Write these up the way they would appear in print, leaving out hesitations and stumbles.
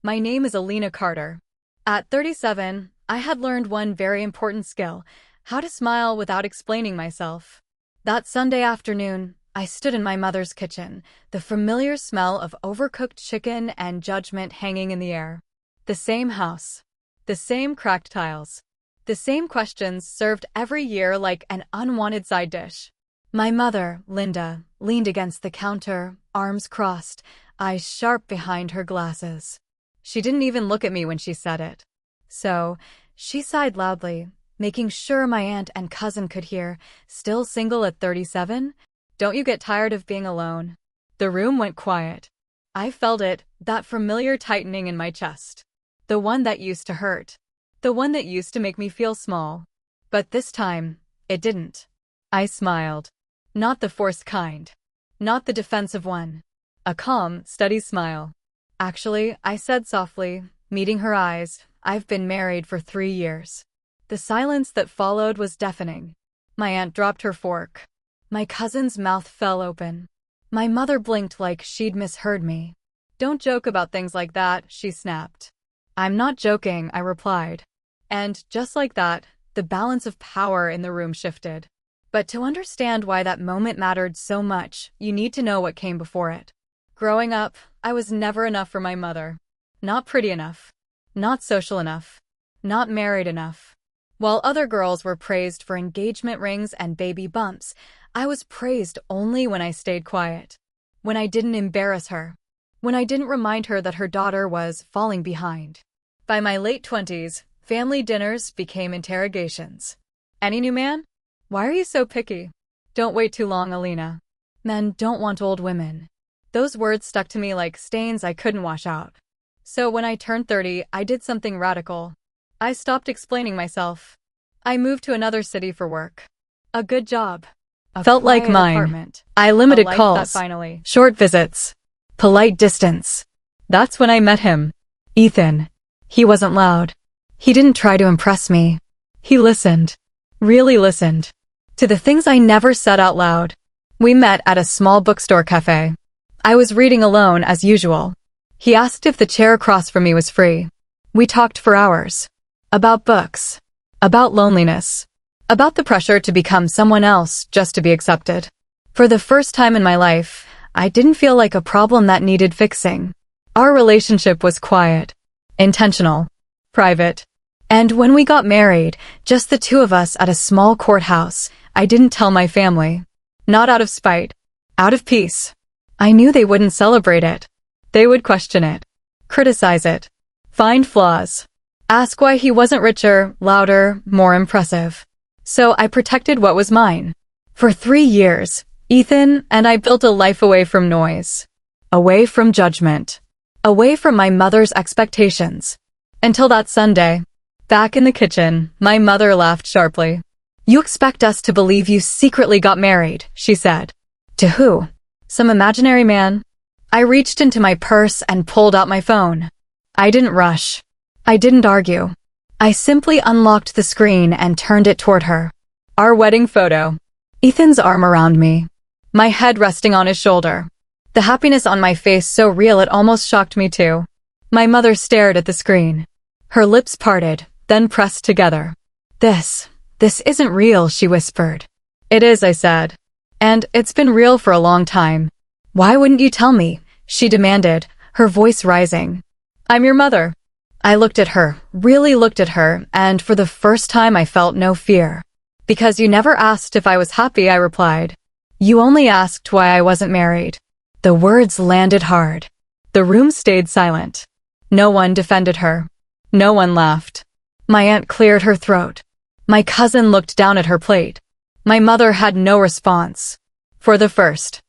My name is Alina Carter. At 37, I had learned one very important skill: how to smile without explaining myself. That Sunday afternoon, I stood in my mother's kitchen, the familiar smell of overcooked chicken and judgment hanging in the air. The same house, the same cracked tiles, the same questions served every year like an unwanted side dish. My mother, Linda, leaned against the counter, arms crossed, eyes sharp behind her glasses. She didn't even look at me when she said it. So, she sighed loudly, making sure my aunt and cousin could hear. Still single at 37? Don't you get tired of being alone? The room went quiet. I felt it, that familiar tightening in my chest. The one that used to hurt. The one that used to make me feel small. But this time, it didn't. I smiled. Not the forced kind. Not the defensive one. A calm, steady smile. Actually, I said softly, meeting her eyes, I've been married for 3 years. The silence that followed was deafening. My aunt dropped her fork. My cousin's mouth fell open. My mother blinked like she'd misheard me. Don't joke about things like that, she snapped. I'm not joking, I replied. And, just like that, the balance of power in the room shifted. But to understand why that moment mattered so much, you need to know what came before it. Growing up, I was never enough for my mother. Not pretty enough. Not social enough. Not married enough. While other girls were praised for engagement rings and baby bumps, I was praised only when I stayed quiet. When I didn't embarrass her. When I didn't remind her that her daughter was falling behind. By my late 20s, family dinners became interrogations. Any new man? Why are you so picky? Don't wait too long, Alina. Men don't want old women. Those words stuck to me like stains I couldn't wash out. So when I turned 30, I did something radical. I stopped explaining myself. I moved to another city for work. A good job. A felt like mine. Apartment. I limited calls. Finally. Short visits. Polite distance. That's when I met him. Ethan. He wasn't loud. He didn't try to impress me. He listened. Really listened. To the things I never said out loud. We met at a small bookstore cafe. I was reading alone as usual. He asked if the chair across from me was free. We talked for hours. About books. About loneliness. About the pressure to become someone else just to be accepted. For the first time in my life, I didn't feel like a problem that needed fixing. Our relationship was quiet. Intentional. Private. And when we got married, just the two of us at a small courthouse, I didn't tell my family. Not out of spite. Out of peace. I knew they wouldn't celebrate it. They would question it. Criticize it. Find flaws. Ask why he wasn't richer, louder, more impressive. So I protected what was mine. For 3 years, Ethan and I built a life away from noise. Away from judgment. Away from my mother's expectations. Until that Sunday. Back in the kitchen, my mother laughed sharply. You expect us to believe you secretly got married, she said. To who? Some imaginary man? I reached into my purse and pulled out my phone. I didn't rush. I didn't argue. I simply unlocked the screen and turned it toward her. Our wedding photo. Ethan's arm around me. My head resting on his shoulder. The happiness on my face so real it almost shocked me too. My mother stared at the screen. Her lips parted, then pressed together. This isn't real, she whispered. It is, I said. And it's been real for a long time. Why wouldn't you tell me? She demanded, her voice rising. I'm your mother. I looked at her, really looked at her, and for the first time I felt no fear. Because you never asked if I was happy, I replied. You only asked why I wasn't married. The words landed hard. The room stayed silent. No one defended her. No one laughed. My aunt cleared her throat. My cousin looked down at her plate. My mother had no response. For the first.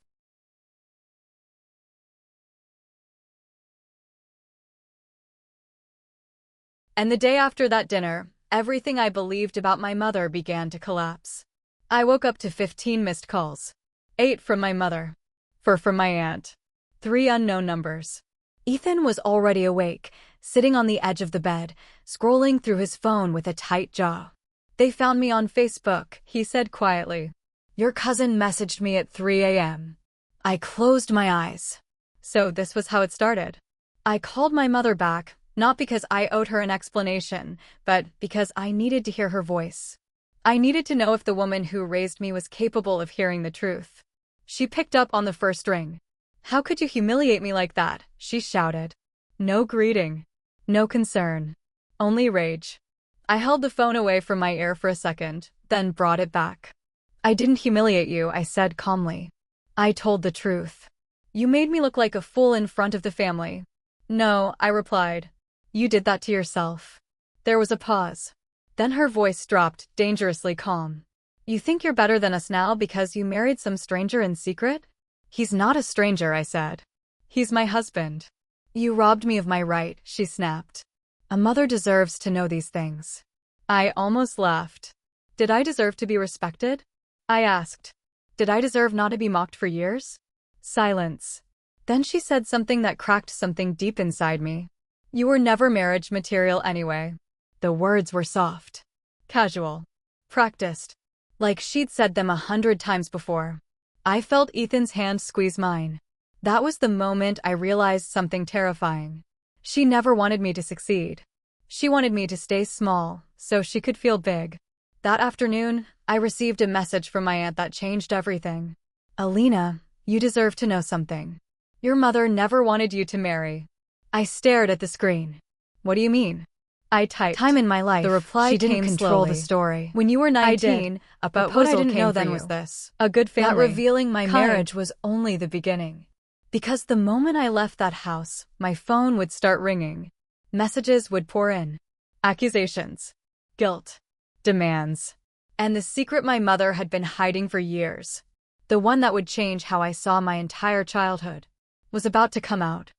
And the day after that dinner, everything I believed about my mother began to collapse. I woke up to 15 missed calls. 8 from my mother. 4 from my aunt. 3 unknown numbers. Ethan was already awake, sitting on the edge of the bed, scrolling through his phone with a tight jaw. They found me on Facebook, he said quietly. Your cousin messaged me at 3 a.m. I closed my eyes. So this was how it started. I called my mother back, not because I owed her an explanation, but because I needed to hear her voice. I needed to know if the woman who raised me was capable of hearing the truth. She picked up on the first ring. "How could you humiliate me like that?" she shouted. No greeting. No concern. Only rage. I held the phone away from my ear for a second, then brought it back. "I didn't humiliate you," I said calmly. "I told the truth. You made me look like a fool in front of the family." "No," I replied. "You did that to yourself." There was a pause. Then her voice dropped, dangerously calm. "You think you're better than us now because you married some stranger in secret?" "He's not a stranger," I said. "He's my husband." "You robbed me of my right," she snapped. "A mother deserves to know these things." I almost laughed. Did I deserve to be respected? I asked. Did I deserve not to be mocked for years? Silence. Then she said something that cracked something deep inside me. "You were never marriage material anyway." The words were soft, casual, practiced, like she'd said them 100 times before. I felt Ethan's hand squeeze mine. That was the moment I realized something terrifying. She never wanted me to succeed. She wanted me to stay small, so she could feel big. That afternoon, I received a message from my aunt that changed everything. "Alina, you deserve to know something. Your mother never wanted you to marry." I stared at the screen. "What do you mean?" I typed. "Time in my life." The reply She didn't came control slowly. the story. "When you were 19, I did, a but proposal what I didn't came know for then you. was this. A good family. That revealing my kind. marriage was only the beginning. Because the moment I left that house, my phone would start ringing. Messages would pour in. Accusations. Guilt. Demands. And the secret my mother had been hiding for years, the one that would change how I saw my entire childhood, was about to come out.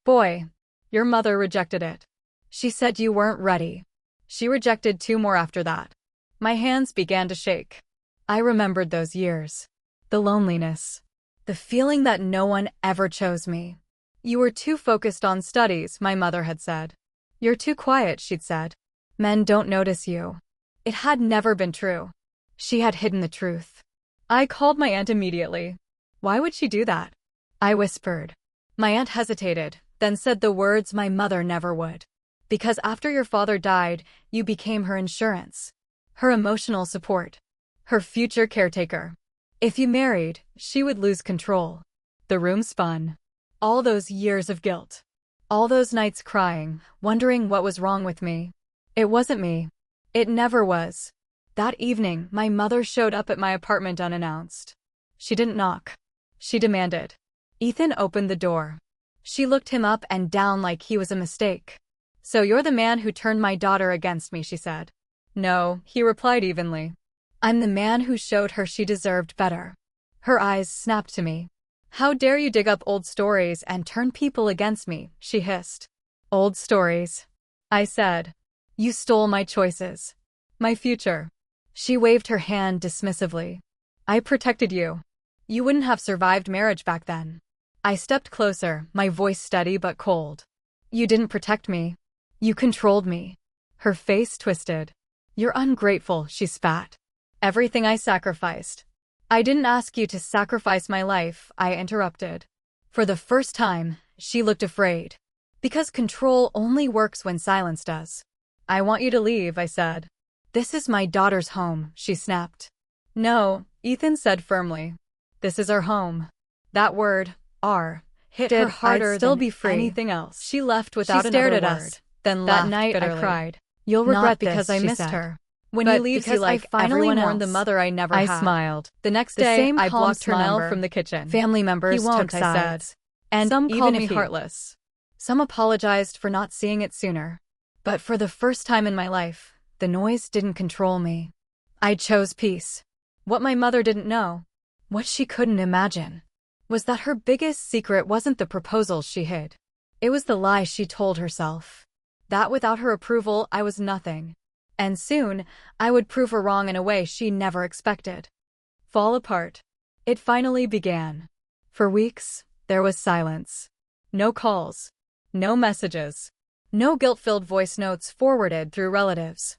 "Boy, your mother rejected it. She said you weren't ready." She rejected 2 more after that. My hands began to shake. I remembered those years. The loneliness. The feeling that no one ever chose me. "You were too focused on studies," my mother had said. "You're too quiet," she'd said. "Men don't notice you." It had never been true. She had hidden the truth. I called my aunt immediately. Why would she do that? I whispered. My aunt hesitated, then said the words my mother never would. "Because after your father died, you became her insurance, her emotional support, her future caretaker. If you married, she would lose control." The room spun. All those years of guilt. All those nights crying, wondering what was wrong with me. It wasn't me. It never was. That evening, my mother showed up at my apartment unannounced. She didn't knock. She demanded. Ethan opened the door. She looked him up and down like he was a mistake. "So you're the man who turned my daughter against me," she said. "No," he replied evenly. "I'm the man who showed her she deserved better." Her eyes snapped to me. "How dare you dig up old stories and turn people against me," she hissed. "Old stories," I said. "You stole my choices. My future." She waved her hand dismissively. "I protected you. You wouldn't have survived marriage back then." I stepped closer, my voice steady but cold. "You didn't protect me. You controlled me." Her face twisted. "You're ungrateful," she spat. "Everything I sacrificed." "I didn't ask you to sacrifice my life," I interrupted. For the first time, she looked afraid. "Because control only works when silence does." "I want you to leave," I said. "This is my daughter's home," she snapped. "No," Ethan said firmly. "This is our home." That word, our, hit her harder I'd still than be free. anything else. She left without She stared another at word. us, Then that laughed night bitterly. I cried. "You'll Not regret because this," I she missed said. her. "When But he leaves because you I like finally everyone mourned the else." mother I never I had. smiled. The next The day, same I calm blocked her smile number from the kitchen. Family members "He won't," took I said. sides. And Some even called if me he, heartless. Some apologized for not seeing it sooner. But for the first time in my life, the noise didn't control me. I chose peace. What my mother didn't know, what she couldn't imagine, was that her biggest secret wasn't the proposals she hid. It was the lie she told herself. That without her approval, I was nothing. And soon, I would prove her wrong in a way she never expected. Fall apart. It finally began. For weeks, there was silence. No calls. No messages. No guilt-filled voice notes forwarded through relatives.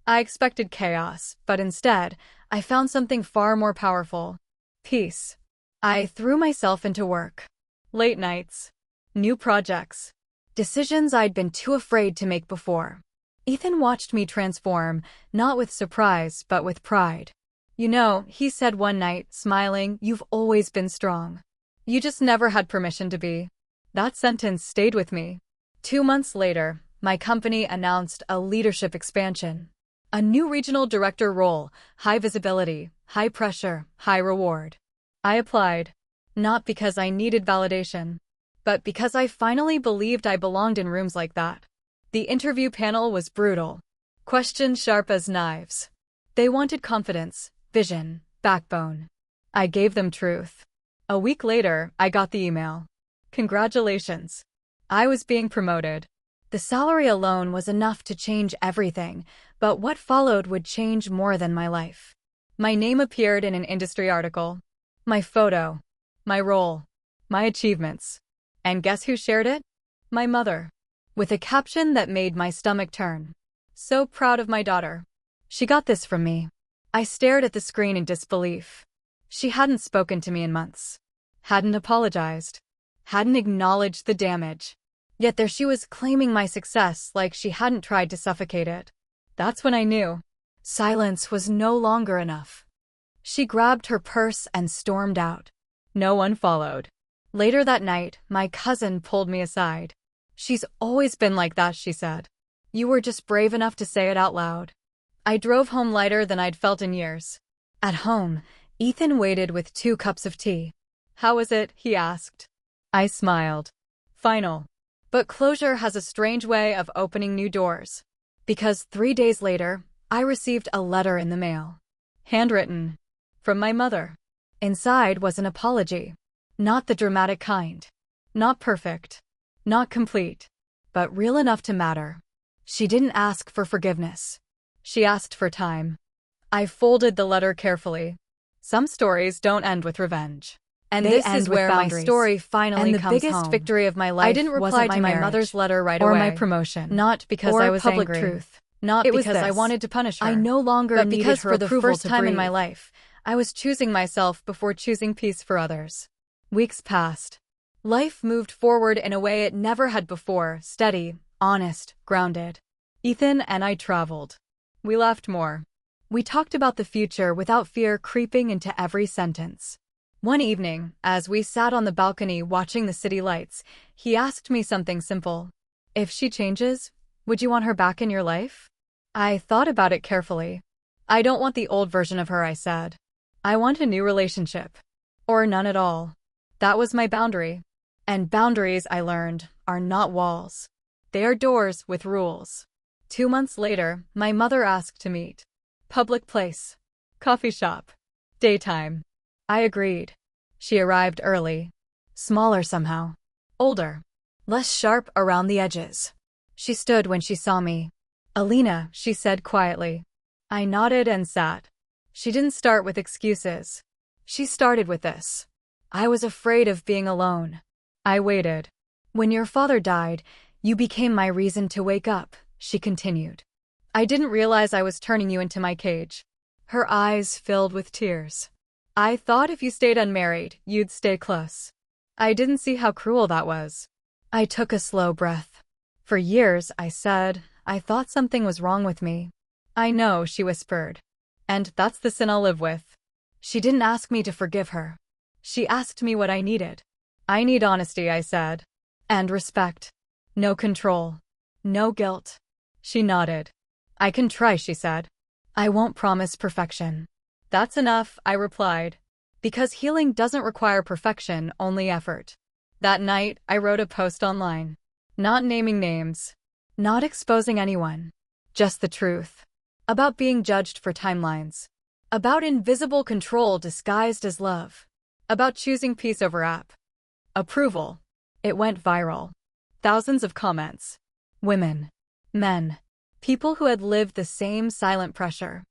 I expected chaos, but instead, I found something far more powerful. Peace. I threw myself into work. Late nights. New projects. Decisions I'd been too afraid to make before. Ethan watched me transform, not with surprise, but with pride. You know, he said one night, smiling, "You've always been strong. You just never had permission to be." That sentence stayed with me. 2 months later, my company announced a leadership expansion. A new regional director role, high visibility, high pressure, high reward. I applied, not because I needed validation, but because I finally believed I belonged in rooms like that. The interview panel was brutal. Questions sharp as knives. They wanted confidence, vision, backbone. I gave them truth. A week later, I got the email. Congratulations. I was being promoted. The salary alone was enough to change everything, but what followed would change more than my life. My name appeared in an industry article. My photo. My role. My achievements. And guess who shared it? My mother. With a caption that made my stomach turn. "So proud of my daughter. She got this from me." I stared at the screen in disbelief. She hadn't spoken to me in months. Hadn't apologized. Hadn't acknowledged the damage. Yet there she was claiming my success like she hadn't tried to suffocate it. That's when I knew. Silence was no longer enough. She grabbed her purse and stormed out. No one followed. Later that night, my cousin pulled me aside. "She's always been like that," she said. "You were just brave enough to say it out loud." I drove home lighter than I'd felt in years. At home, Ethan waited with 2 cups of tea. "How was it?" he asked. I smiled. "Final. But closure has a strange way of opening new doors." Because 3 days later, I received a letter in the mail. Handwritten. From my mother. Inside was an apology. Not the dramatic kind. Not perfect. Not complete. But real enough to matter. She didn't ask for forgiveness. She asked for time. I folded the letter carefully. Some stories don't end with revenge. And They this end is with where my boundaries. story finally And the comes biggest home. victory of my life I didn't reply wasn't to my my mother's marriage letter right or away. my promotion, Not because or I was public angry. truth. Not It was because I this. wanted to punish her. I no longer but needed because her for the approval first to time in my breathe. life, I was choosing myself before choosing peace for others. Weeks passed. Life moved forward in a way it never had before, steady, honest, grounded. Ethan and I traveled. We laughed more. We talked about the future without fear creeping into every sentence. One evening, as we sat on the balcony watching the city lights, he asked me something simple. "If she changes, would you want her back in your life?" I thought about it carefully. "I don't want the old version of her," I said. "I want a new relationship. Or none at all." That was my boundary. And boundaries, I learned, are not walls. They are doors with rules. 2 months later, my mother asked to meet. Public place. Coffee shop. Daytime. I agreed. She arrived early. Smaller somehow. Older. Less sharp around the edges. She stood when she saw me. "Alina," she said quietly. I nodded and sat. She didn't start with excuses. She started with this. I was afraid of being alone. I waited. "When your father died, you became my reason to wake up," she continued. "I didn't realize I was turning you into my cage." Her eyes filled with tears. "I thought if you stayed unmarried, you'd stay close." I didn't see how cruel that was. I took a slow breath. "For years," I said, "I thought something was wrong with me." "I know," she whispered. "And that's the sin I'll live with." She didn't ask me to forgive her. She asked me what I needed. "I need honesty," I said. "And respect. No control. No guilt." She nodded. "I can try," she said. "I won't promise perfection." "That's enough," I replied. Because healing doesn't require perfection, only effort. That night, I wrote a post online. Not naming names. Not exposing anyone. Just the truth. About being judged for timelines. About invisible control disguised as love. About choosing peace over approval. It went viral. Thousands of comments. Women. Men. People who had lived the same silent pressure.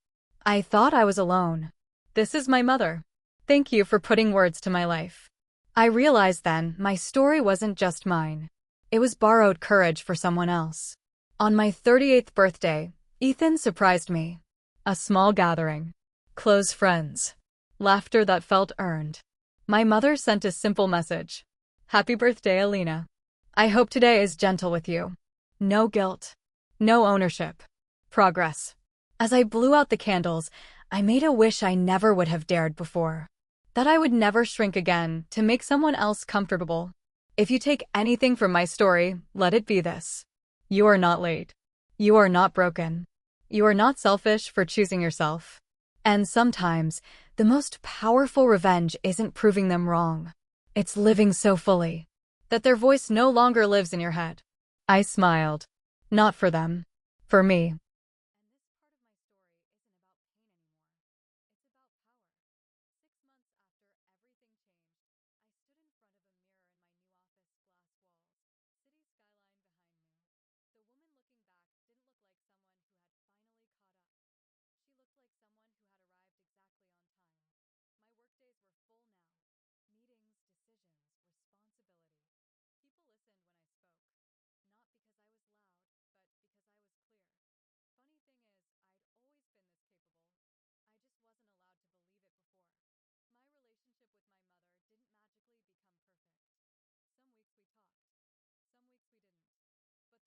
I thought I was alone. "This is my mother. Thank you for putting words to my life." I realized then my story wasn't just mine. It was borrowed courage for someone else. On my 38th birthday, Ethan surprised me. A small gathering. Close friends. Laughter that felt earned. My mother sent a simple message. Happy birthday, Alina. I hope today is gentle with you. No guilt. No ownership. Progress. As I blew out the candles, I made a wish I never would have dared before. That I would never shrink again to make someone else comfortable. If you take anything from my story, let it be this. You are not late. You are not broken. You are not selfish for choosing yourself. And sometimes, the most powerful revenge isn't proving them wrong. It's living so fully that their voice no longer lives in your head. I smiled. Not for them. For me. And this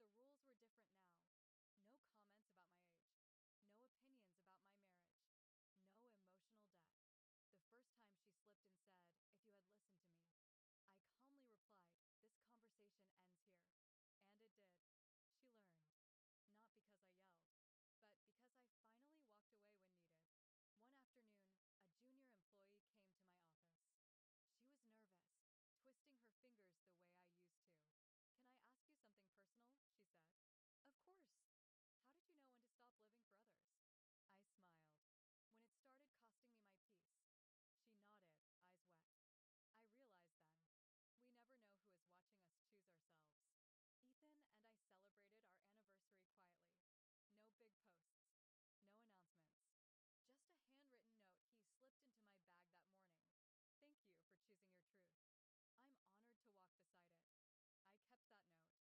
part of my story isn't about pain anymore. It's about power. 6 months after everything changed, I stood in front of a mirror in my new office, glass walls, city skyline behind me. The woman looking back didn't look like someone who had finally caught up. She looked like someone who had arrived exactly on time. My workdays were full now. Meetings, decisions, responsibility. People listened when I spoke. Not because I was loud, but because I was clear. Funny thing is, I'd always been this capable. I just wasn't allowed to believe it before. My relationship with my mother didn't magically become perfect. Some weeks we talked. Some weeks we didn't. But the rules were different now. No comments about my age. No opinions about my marriage. No emotional debt. The first time she slipped and said, "If you had listened to me," I calmly replied, "This conversation ends here." And it did. She learned. Not because I yelled, but because I finally walked away when needed. One afternoon, a junior employee came to my office. She was nervous, twisting her fingers the way I used to. "Can I ask you something personal?" she said. "Of course. How did you know when to stop living for others?" I smiled. "When it started costing me my peace." She nodded, eyes wet. I realized then, we never know who is watching us choose ourselves. Ethan and I celebrated our anniversary quietly. No big posts. No announcements. Just a handwritten note he slipped into my bag that morning. "Thank you for choosing your truth. I'm honored to walk beside it." I kept that note. Some things are too sacred for noise. A year later, at another family gathering, something unexpected happened.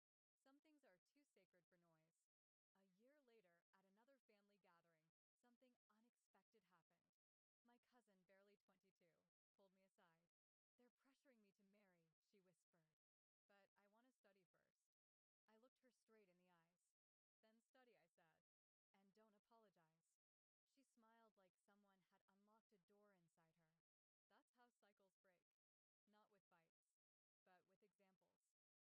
My cousin, barely 22, pulled me aside. "They're pressuring me to marry," she whispered. "But I want to study first." I looked her straight in the eyes. "Then study," I said. "And don't apologize." She smiled like someone had unlocked a door inside her. That's how cycles break. Not with fights.